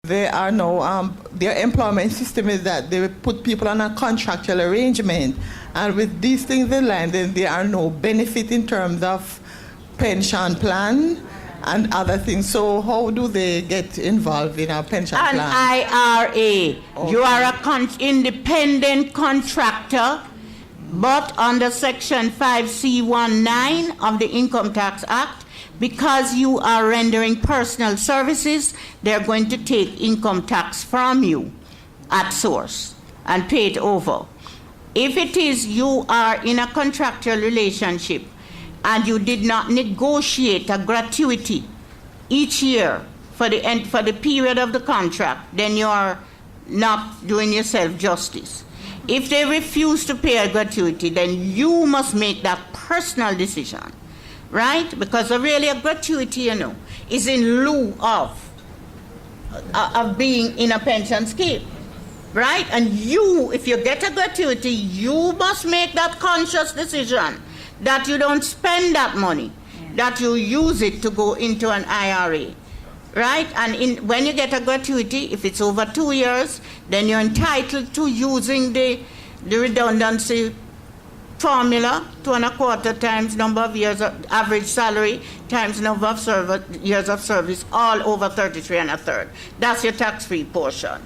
they are now, their employment system is that they put people on a contractual arrangement. And with these things in line, then there are no benefit in terms of pension plan and other things. So how do they get involved in a pension plan? IRA. Okay. You are a independent contractor, but under Section 5C19 of the Income Tax Act, because you are rendering personal services, they're going to take income tax from you at source and pay it over. If it is you are in a contractual relationship and you did not negotiate a gratuity each year for the period of the contract, then you are not doing yourself justice. If they refuse to pay a gratuity, then you must make that personal decision, right? Because really a gratuity, you know, is in lieu of being in a pension scheme, right? And you, if you get a gratuity, you must make that conscious decision that you don't spend that money, that you use it to go into an IRA, right? And when you get a gratuity, if it's over 2 years, then you're entitled to using the redundancy formula, 2.25 times number of years of average salary times number of years of service, all over 33 1/3. That's your tax-free portion.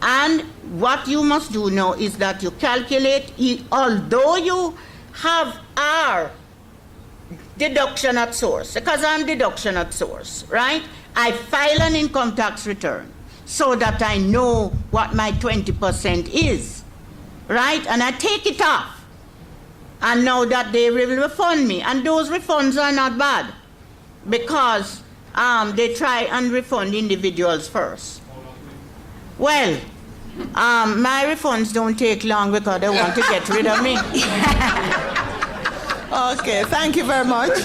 And what you must do now is that you calculate, although you have our deduction at source, because I'm deduction at source, right? I file an income tax return so that I know what my 20% is, right? And I take it off. And know that they will refund me. And those refunds are not bad because they try and refund individuals first. Well, my refunds don't take long because they want to get rid of me. Okay, thank you very much.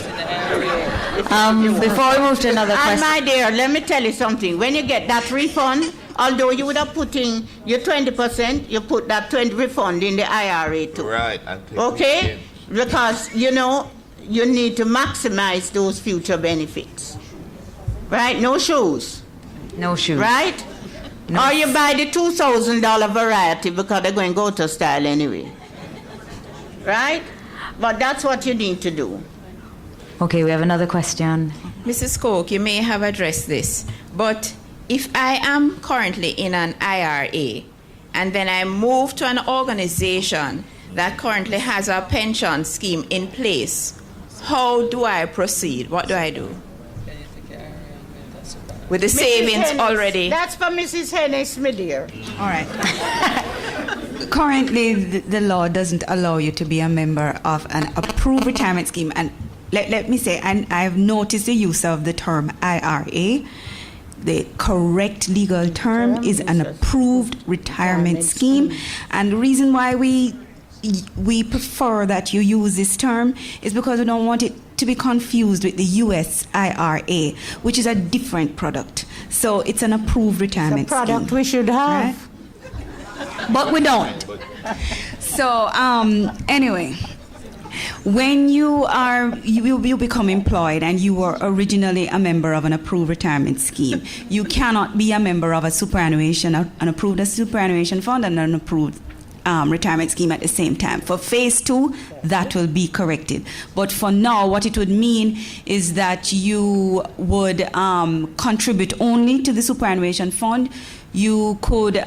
Before we move to another question. And my dear, let me tell you something. When you get that refund, although you would have put in your 20%, you put that 20 refund in the IRA too. Right. Okay? Because, you know, you need to maximize those future benefits. Right? No shoes. No shoes. Right? No. Or you buy the $2,000 variety because they're going to go to style anyway. Right? But that's what you need to do. Okay, we have another question. Mrs. Coke, you may have addressed this, but if I am currently in an IRA and then I move to an organization that currently has a pension scheme in place, how do I proceed? What do I do? With the savings Hennis, already? That's for Mrs. Hennis, my dear. All right. Currently, the law doesn't allow you to be a member of an approved retirement scheme. And let me say, and I've noticed the use of the term IRA. The correct legal term is an approved retirement scheme. And the reason why we prefer that you use this term is because we don't want it to be confused with the US IRA, which is a different product. So it's an approved retirement scheme. It's a product we should have. Right? But we don't. So anyway, when you become employed and you were originally a member of an approved retirement scheme, you cannot be a member of a superannuation, an approved superannuation fund and an approved retirement scheme at the same time. For phase 2, that will be corrected. But for now, what it would mean is that you would contribute only to the superannuation fund. You could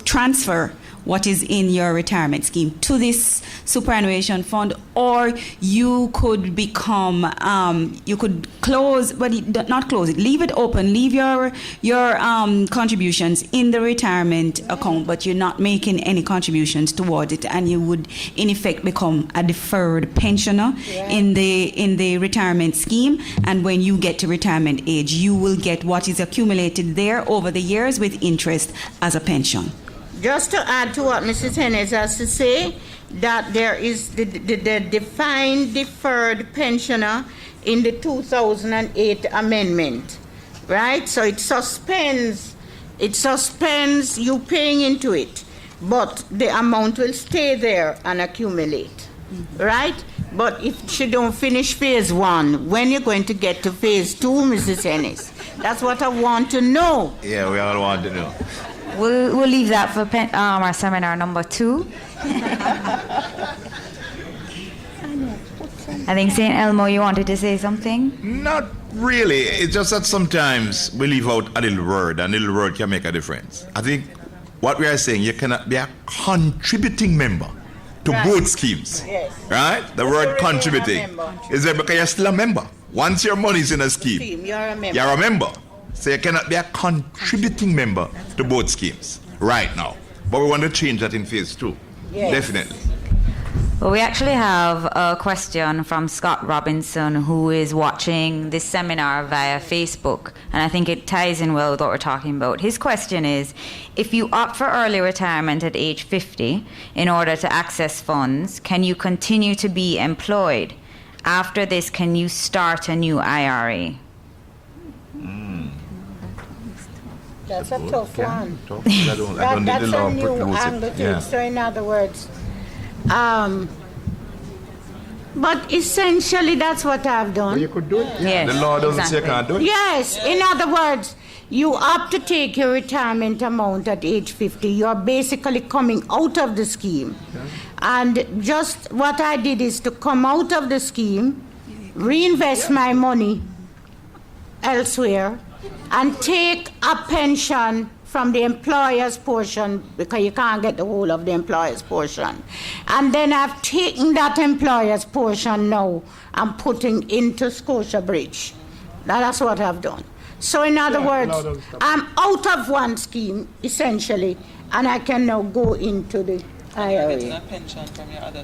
transfer what is in your retirement scheme to this superannuation fund, or you could become, you could close, but not close it, leave it open, leave your contributions in the retirement account, but you're not making any contributions towards it, and you would in effect become a deferred pensioner in the retirement scheme. And when you get to retirement age, you will get what is accumulated there over the years with interest as a pension. Just to add to what Mrs. Hennis has to say, that there is the defined deferred pensioner in the 2008 amendment, right? So it suspends you paying into it, but the amount will stay there and accumulate, right? But if she don't finish phase 1, when you're going to get to phase 2, Mrs. Hennis? That's what I want to know. Yeah, we all want to know. We'll leave that for our seminar number 2. I think St. Elmo, you wanted to say something? Not really. It's just that sometimes we leave out a little word, and a little word can make a difference. I think what we are saying, you cannot be a contributing member to both schemes. Yes. Right? The word contributing is there because you're still a member. Once your money is in a scheme, You're a member. you're a member. So you cannot be a contributing member to both schemes right now. But we want to change that in phase 2. Yes. Definitely. Well, we actually have a question from Scott Robinson, who is watching this seminar via Facebook, and I think it ties in well with what we're talking about. His question is, if you opt for early retirement at age 50 in order to access funds, can you continue to be employed? After this, can you start a new IRA? That's a tough one. I don't need the That's law a new precludes angle it. to Yeah. it. So in other words, but essentially that's what I've done. You could do it. Yes, The law doesn't say you exactly. can't do it. Yes, in other words, you opt to take your retirement amount at age 50. You're basically coming out of the scheme. And just what I did is to come out of the scheme, reinvest my money elsewhere, and take a pension from the employer's portion, because you can't get the whole of the employer's portion. And then I've taken that employer's portion now and putting into Scotia Bridge. That's what I've done. So in other words, I'm out of one scheme, essentially, and I can now go into the IRA.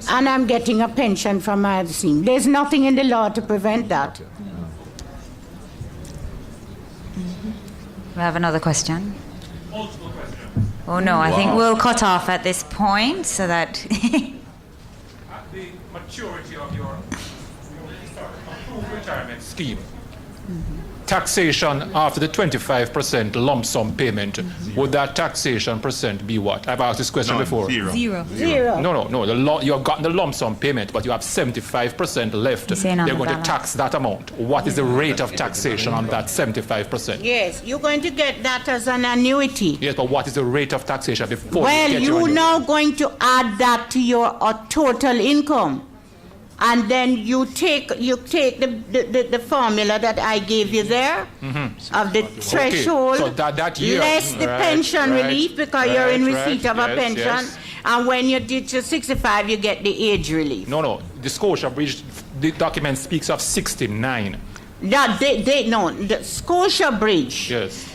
And I'm getting a pension from my other scheme. There's nothing in the law to prevent that. We have another question. Oh no, I think we'll cut off at this point so that... At the maturity of your approved retirement scheme, taxation after the 25% lump sum payment, would that taxation percent be what? I've asked this question before. Zero. Zero. No. You have gotten the lump sum payment, but you have 75% left. Saying on They're the going to balance. tax that amount. What is the rate of taxation on that 75%? Yes, you're going to get that as an annuity. Yes, but what is the rate of taxation before Well, you get your you're annuity? now going to add that to your total income. And then you take the formula that I gave you there of the threshold, so that year, less the right, pension right, relief because you're in right, receipt of a yes, pension. yes. And when you did your 65, you get the age relief. No. The Scotia Bridge, the document speaks of 69. That the Scotia Bridge Yes.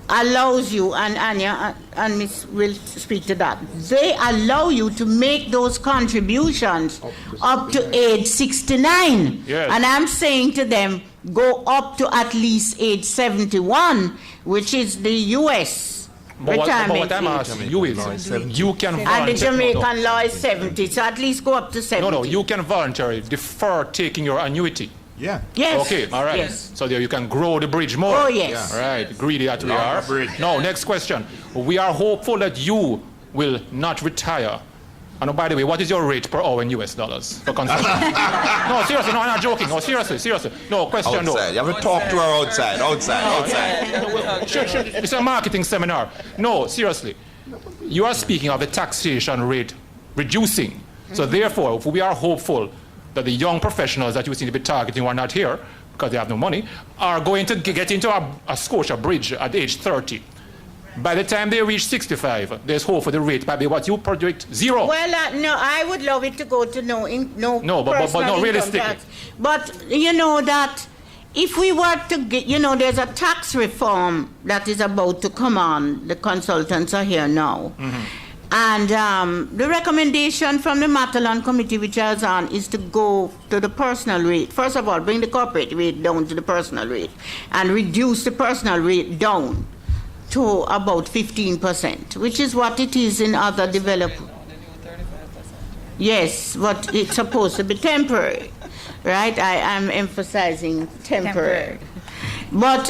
allows you, and Anya and Miss will speak to that, they allow you to make those contributions up to age 69. Yes. And I'm saying to them, go up to at least age 71, which is the U.S. But retirement what I'm age. asking you is, you can And the voluntarily... Jamaican law is 70, so at least go up to 70. No, you can voluntarily defer taking your annuity. Yeah. Yes. Okay, all right. Yes. So there you can grow the bridge more. Oh, yes. All right, greedy that we Long are. bridge. Now, next question. We are hopeful that you will not retire. And by the way, what is your rate per hour in US dollars for consumption? No, seriously, no, I'm not joking. No, seriously. No, question Outside. You have to talk to her outside. Sure. It's a marketing seminar. No, seriously. You are speaking of the taxation rate reducing. So therefore, if we are hopeful that the young professionals that you seem to be targeting who are not here because they have no money are going to get into a Scotia Bridge at age 30. By the time they reach 65, there's hope for the rate. By what you predict, zero. Well, no, I would love it to go to no but personal income realistically. tax. But you know that if we were to get, there's a tax reform that is about to come on. The consultants are here now. And the recommendation from the Matalan Committee, which I was on, is to go to the personal rate. First of all, bring the corporate rate down to the personal rate and reduce the personal rate down to about 15%, which is what it is in other developed. Yes, but it's supposed to be temporary, right? I am emphasizing temporary. But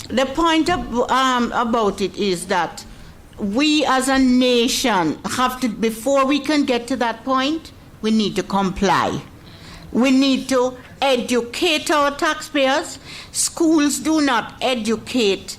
the point about it is that we as a nation have to, before we can get to that point, we need to comply. We need to educate our taxpayers. Schools do not educate